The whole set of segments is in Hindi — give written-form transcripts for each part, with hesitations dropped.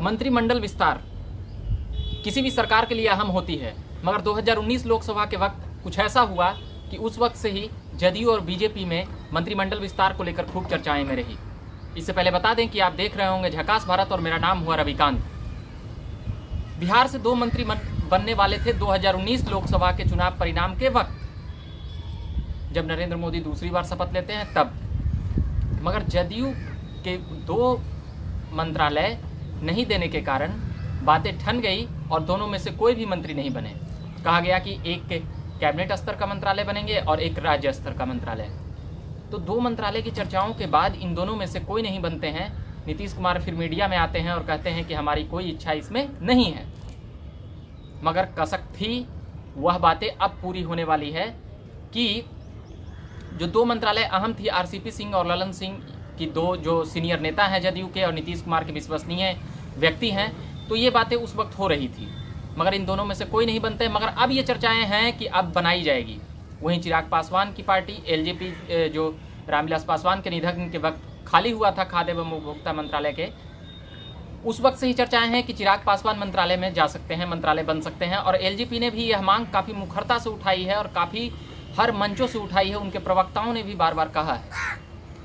मंत्रिमंडल विस्तार किसी भी सरकार के लिए अहम होती है, मगर 2019 लोकसभा के वक्त कुछ ऐसा हुआ कि उस वक्त से ही जदयू और बीजेपी में मंत्रिमंडल विस्तार को लेकर खूब चर्चाएं में रही। इससे पहले बता दें कि आप देख रहे होंगे झकास भारत और मेरा नाम हुआ रविकांत। बिहार से 2 मंत्री बनने वाले थे 2019 लोकसभा के चुनाव परिणाम के वक्त, जब नरेंद्र मोदी दूसरी बार शपथ लेते हैं तब। मगर जदयू के 2 मंत्रालय नहीं देने के कारण बातें ठन गई और दोनों में से कोई भी मंत्री नहीं बने। कहा गया कि एक कैबिनेट स्तर का मंत्रालय बनेंगे और एक राज्य स्तर का मंत्रालय। तो 2 मंत्रालय की चर्चाओं के बाद इन दोनों में से कोई नहीं बनते हैं। नीतीश कुमार फिर मीडिया में आते हैं और कहते हैं कि हमारी कोई इच्छा इसमें नहीं है। मगर कसक थी, वह बातें अब पूरी होने वाली है कि जो 2 मंत्रालय अहम थी, आरसीपी सिंह और ललन सिंह की 2 जो सीनियर नेता हैं जदयू के और नीतीश कुमार के विश्वसनीय व्यक्ति हैं, तो ये बातें उस वक्त हो रही थी। मगर इन दोनों में से कोई नहीं बनते। मगर अब ये चर्चाएं हैं कि अब बनाई जाएगी। वहीं चिराग पासवान की पार्टी एलजेपी, जो रामविलास पासवान के निधन के वक्त खाली हुआ था खाद्य एवं उपभोक्ता मंत्रालय के, उस वक्त से ही चर्चाएं हैं कि चिराग पासवान मंत्रालय में जा सकते हैं, मंत्रालय बन सकते हैं। और एलजेपी ने भी यह मांग काफ़ी मुखरता से उठाई है और काफ़ी हर मंचों से उठाई है। उनके प्रवक्ताओं ने भी बार बार कहा है।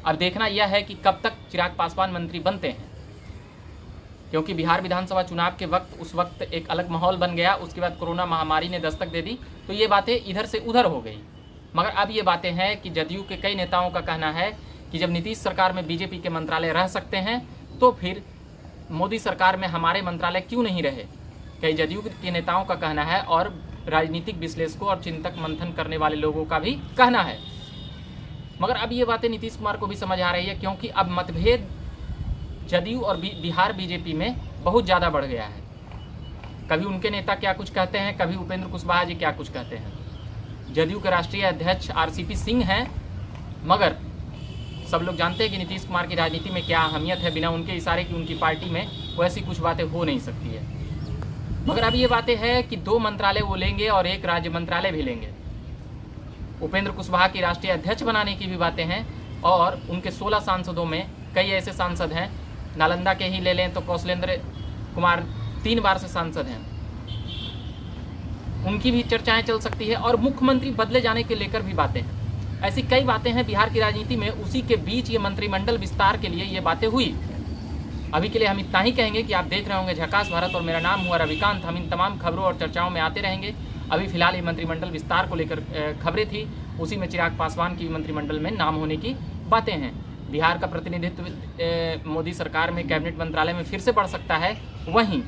अब देखना यह है कि कब तक चिराग पासवान मंत्री बनते हैं, क्योंकि बिहार विधानसभा चुनाव के वक्त उस वक्त एक अलग माहौल बन गया। उसके बाद कोरोना महामारी ने दस्तक दे दी, तो ये बातें इधर से उधर हो गई। मगर अब ये बातें हैं कि जदयू के कई नेताओं का कहना है कि जब नीतीश सरकार में बीजेपी के मंत्रालय रह सकते हैं, तो फिर मोदी सरकार में हमारे मंत्रालय क्यों नहीं रहे। कई जदयू के नेताओं का कहना है और राजनीतिक विश्लेषकों और चिंतक मंथन करने वाले लोगों का भी कहना है। मगर अब ये बातें नीतीश कुमार को भी समझ आ रही है, क्योंकि अब मतभेद जदयू और बिहार बीजेपी में बहुत ज़्यादा बढ़ गया है। कभी उनके नेता क्या कुछ कहते हैं, कभी उपेंद्र कुशवाहा जी क्या कुछ कहते हैं। जदयू के राष्ट्रीय अध्यक्ष आरसीपी सिंह हैं, मगर सब लोग जानते हैं कि नीतीश कुमार की राजनीति में क्या अहमियत है। बिना उनके इशारे की उनकी पार्टी में वैसी कुछ बातें हो नहीं सकती है। मगर अब ये बातें हैं कि 2 मंत्रालय वो लेंगे और एक राज्य मंत्रालय भी लेंगे। उपेंद्र कुशवाहा की राष्ट्रीय अध्यक्ष बनाने की भी बातें हैं और उनके 16 सांसदों में कई ऐसे सांसद हैं, नालंदा के ही ले लें तो कौशलेंद्र कुमार 3 बार से सांसद हैं, उनकी भी चर्चाएं चल सकती है। और मुख्यमंत्री बदले जाने के लेकर भी बातें हैं। ऐसी कई बातें हैं बिहार की राजनीति में। उसी के बीच ये मंत्रिमंडल विस्तार के लिए ये बातें हुई। अभी के लिए हम इतना ही कहेंगे कि आप देख रहे होंगे झकास भारत और मेरा नाम हुआ रविकांत। हम इन तमाम खबरों और चर्चाओं में आते रहेंगे। अभी फिलहाल ये मंत्रिमंडल विस्तार को लेकर खबरें थी, उसी में चिराग पासवान की मंत्रिमंडल में नाम होने की बातें हैं। बिहार का प्रतिनिधित्व मोदी सरकार में कैबिनेट मंत्रालय में फिर से बढ़ सकता है। वहीं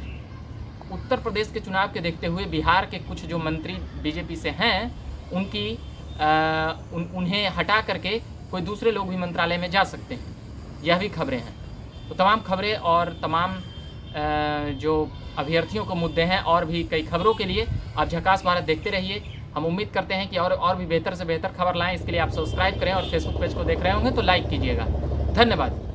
उत्तर प्रदेश के चुनाव के देखते हुए बिहार के कुछ जो मंत्री बीजेपी से हैं, उनकी उन्हें हटा करके कोई दूसरे लोग भी मंत्रालय में जा सकते हैं। यह भी खबरें हैं। तो तमाम खबरें और तमाम जो अभ्यर्थियों को मुद्दे हैं और भी कई खबरों के लिए आप झकास भारत देखते रहिए। हम उम्मीद करते हैं कि और भी बेहतर से बेहतर खबर लाएं। इसके लिए आप सब्सक्राइब करें और फेसबुक पेज को देख रहे होंगे तो लाइक कीजिएगा। धन्यवाद।